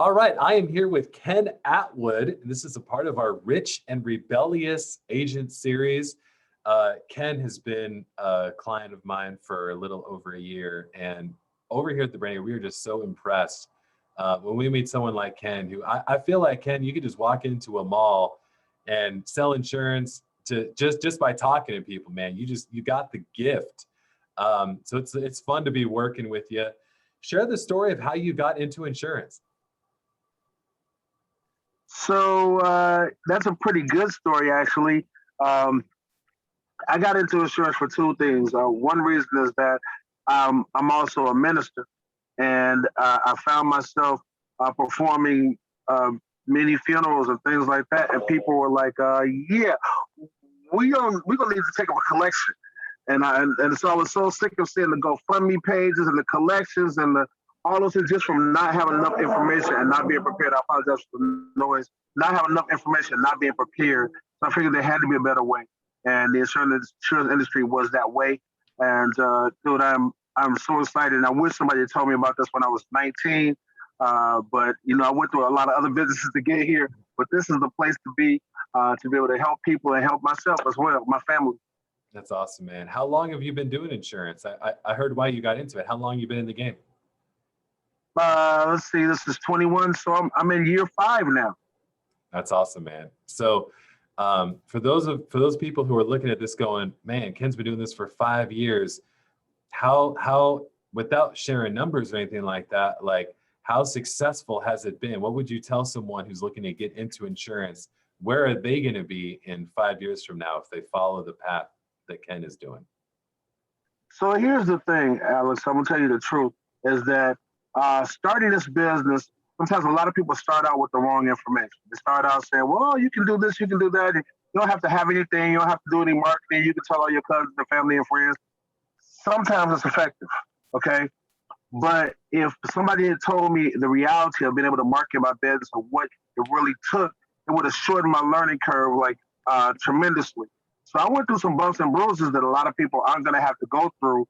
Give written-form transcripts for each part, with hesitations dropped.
All right, I am here with Ken Atwood, and this is a part of our Rich and Rebellious Agent series. Ken has been a client of mine for a little over a year, and over here at the Branning, we are just so impressed when we meet someone like Ken, who I feel like, Ken, you could just walk into a mall and sell insurance to just by talking to people, man. You got the gift. So it's fun to be working with you. Share the story of how you got into insurance. So that's a pretty good story, actually. Um, I got into insurance for two things. One reason is that I'm also a minister, and I found myself performing many funerals and things like that, and people were like, "Yeah, we gonna need to take up a collection." And so I was so sick of seeing the GoFundMe pages and the collections and all those things just from not having enough information and not being prepared. I apologize for the noise. Not having enough information and not being prepared. So I figured there had to be a better way. And the insurance industry was that way. And dude, I'm so excited. And I wish somebody had told me about this when I was 19. But I went through a lot of other businesses to get here. But this is the place to be able to help people and help myself as well, my family. That's awesome, man. How long have you been doing insurance? I heard why you got into it. How long you been in the game? Let's see, this is 21, so I'm in year 5 now. That's awesome, man. So for those people who are looking at this going, man, Ken's been doing this for 5 years. How without sharing numbers or anything like that, like how successful has it been? What would you tell someone who's looking to get into insurance? Where are they going to be in 5 years from now if they follow the path that Ken is doing? So here's the thing, Alex. I'm gonna tell you the truth. Is that starting this business? Sometimes a lot of people start out with the wrong information. They start out saying, "Well, you can do this, you can do that. You don't have to have anything. You don't have to do any marketing. You can tell all your cousins, and family, and friends." Sometimes it's effective, okay. But if somebody had told me the reality of being able to market my business or what it really took, it would have shortened my learning curve like tremendously. So I went through some bumps and bruises that a lot of people aren't going to have to go through,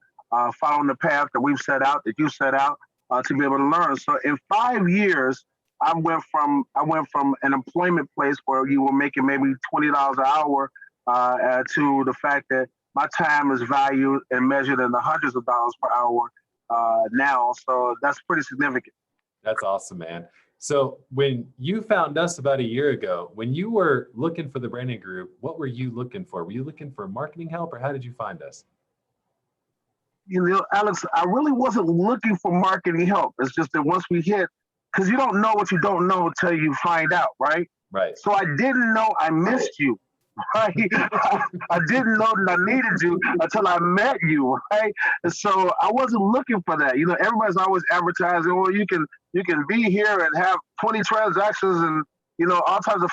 following the path that we've set out, that you set out, to be able to learn. So in 5 years, I went from an employment place where you were making maybe $20 an hour to the fact that my time is valued and measured in the hundreds of dollars per hour now. So that's pretty significant. That's awesome, man. So when you found us about a year ago, when you were looking for the Branning Group, what were you looking for? Were you looking for marketing help, or how did you find us? Alex, I really wasn't looking for marketing help. It's just that once we hit, because you don't know what you don't know until you find out, right? Right. So I didn't know I missed you, right? I didn't know that I needed you until I met you, right? And so I wasn't looking for that. Everybody's always advertising, well, you can be here and have 20 transactions and all types of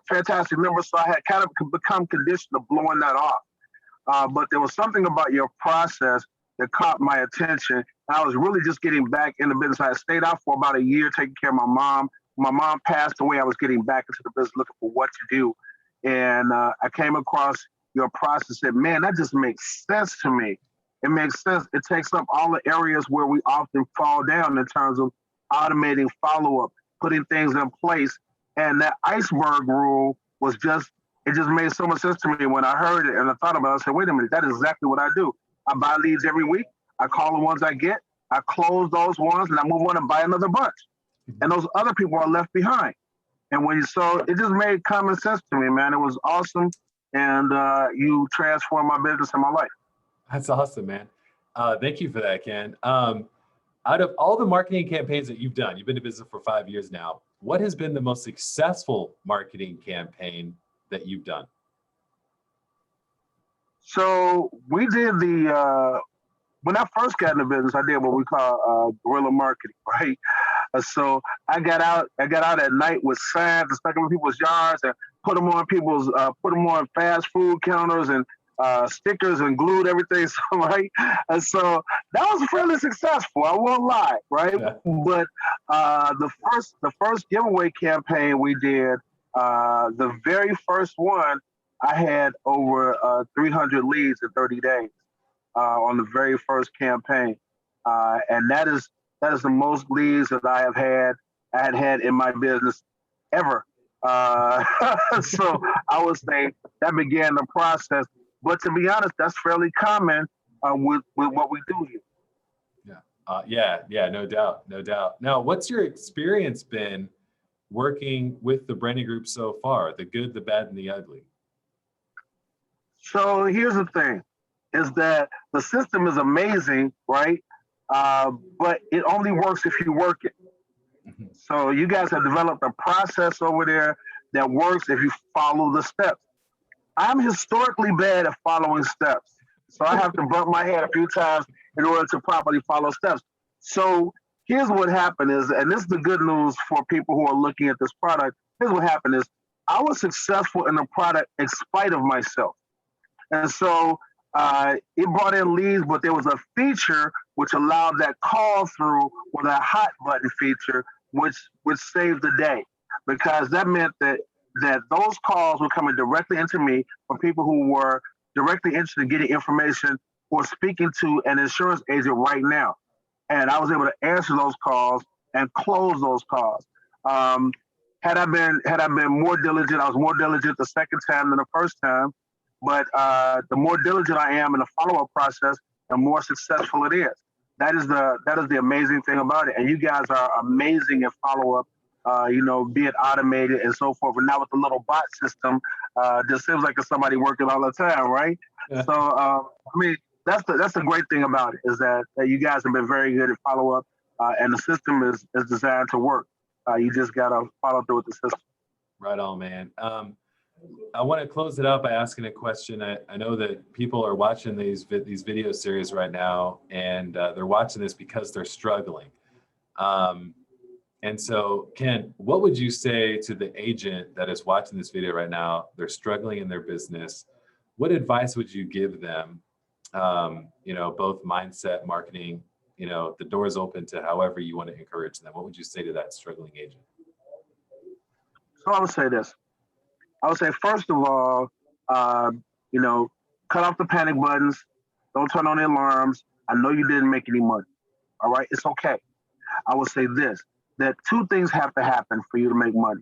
fantastic numbers. So I had kind of become conditioned to blowing that off. But there was something about your process that caught my attention. I was really just getting back in the business. I stayed out for about a year taking care of my mom. My mom passed away. I was getting back into the business looking for what to do. And I came across your process and said, man, that just makes sense to me. It makes sense. It takes up all the areas where we often fall down in terms of automating follow-up, putting things in place. And that iceberg rule it just made so much sense to me when I heard it and I thought about it. I said, wait a minute, that is exactly what I do. I buy leads every week. I call the ones I get. I close those ones and I move on and buy another bunch. And those other people are left behind. And so it just made common sense to me, man. It was awesome. And you transformed my business and my life. That's awesome, man. Thank you for that, Ken. Out of all the marketing campaigns that you've done, you've been in business for 5 years now. What has been the most successful marketing campaign that you've done? So we did when I first got into business, I did what we call guerrilla marketing, right? So I got out at night with signs and stuck them in people's yards and put them on fast food counters and stickers and glued everything, so, right? And so that was fairly successful. I won't lie, right? Yeah. But the first giveaway campaign we did, the very first one, I had over 300 leads in 30 days on the very first campaign, and that is the most leads that I have had I had had in my business ever. Uh, so I would say that began the process. But to be honest, that's fairly common with what we do here. Yeah. Yeah, no doubt, no doubt. Now, what's your experience been working with the Branning Group so far? The good, the bad, and the ugly. So here's the thing, is that the system is amazing, right? But it only works if you work it. Mhm. So you guys have developed a process over there that works if you follow the steps. I'm historically bad at following steps. So I have to bump my head a few times in order to properly follow steps. So here's what happened is, and this is the good news for people who are looking at this product. Here's what happened is I was successful in the product in spite of myself. And so it brought in leads, but there was a feature which allowed that call through or that hot button feature, which saved the day, because that meant that those calls were coming directly into me from people who were directly interested in getting information or speaking to an insurance agent right now. And I was able to answer those calls and close those calls. Um, had I been more diligent, I was more diligent the second time than the first time. But the more diligent I am in the follow-up process, the more successful it is. That is the amazing thing about it. And you guys are amazing at follow-up. Be it automated and so forth. And now with the little bot system, just seems like it's somebody working all the time, right? Yeah. So I mean, that's the great thing about it, is that you guys have been very good at follow-up, and the system is designed to work. You just gotta follow through with the system. Right on, man. I want to close it out by asking a question. I know that people are watching these video series right now, and they're watching this because they're struggling. And so, Ken, what would you say to the agent that is watching this video right now? They're struggling in their business. What advice would you give them? Both mindset, marketing, the door is open to however you want to encourage them. What would you say to that struggling agent? So I would say this. I would say, first of all, uh, you know, cut off the panic buttons. Don't turn on the alarms. I know you didn't make any money. All right, it's okay. I would say this, that two things have to happen for you to make money.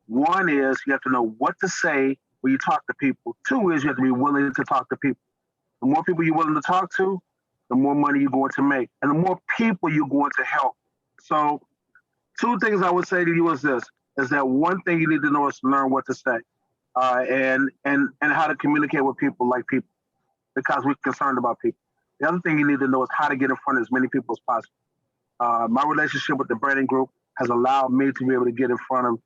One is you have to know what to say when you talk to people. Two is you have to be willing to talk to people. The more people you're willing to talk to, the more money you're going to make, and the more people you're going to help. So, two things I would say to you is this: is that one thing you need to know is to learn what to say, and how to communicate with people like people, because we're concerned about people. The other thing you need to know is how to get in front of as many people as possible. My relationship with the Branning Group has allowed me to be able to get in front of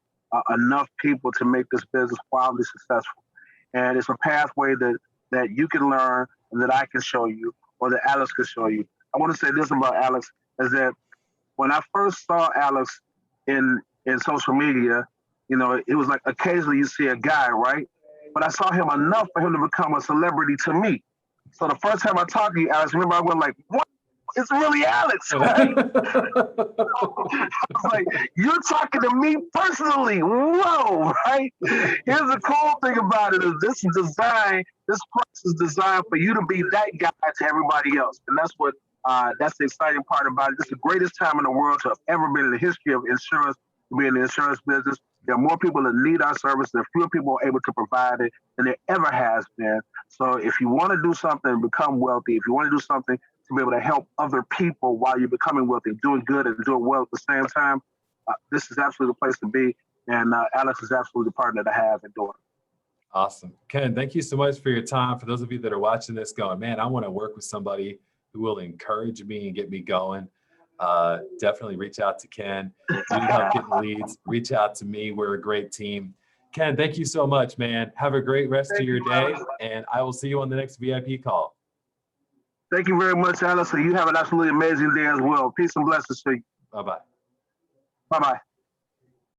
enough people to make this business wildly successful. And it's a pathway that you can learn, and that I can show you, or that Alex can show you. I want to say this about Alex, is that when I first saw Alex in social media, it was like occasionally you see a guy, right? But I saw him enough for him to become a celebrity to me. So the first time I talked to you, Alex, remember I went like, what? It's really Alex, right? I was like, you're talking to me personally. Whoa, right? Here's the cool thing about it is this price is designed for you to be that guy to everybody else. And that's the exciting part about it. This is the greatest time in the world to have ever been in the history of insurance, to be in the insurance business. There are more people that need our service, and fewer people are able to provide it than there ever has been. So if you want to do something and become wealthy, if you want to do something to be able to help other people while you're becoming wealthy, doing good and doing well at the same time, this is absolutely the place to be. And Alex is absolutely the partner that I have in doing it. Awesome. Ken, thank you so much for your time. For those of you that are watching this going, man, I want to work with somebody who will encourage me and get me going. Definitely reach out to Ken. If you need help getting leads, reach out to me. We're a great team. Ken, thank you so much, man. Have a great rest of your day, and I will see you on the next VIP call. Thank you very much, Alex. You have an absolutely amazing day as well. Peace and blessings to you. Bye-bye. Bye-bye.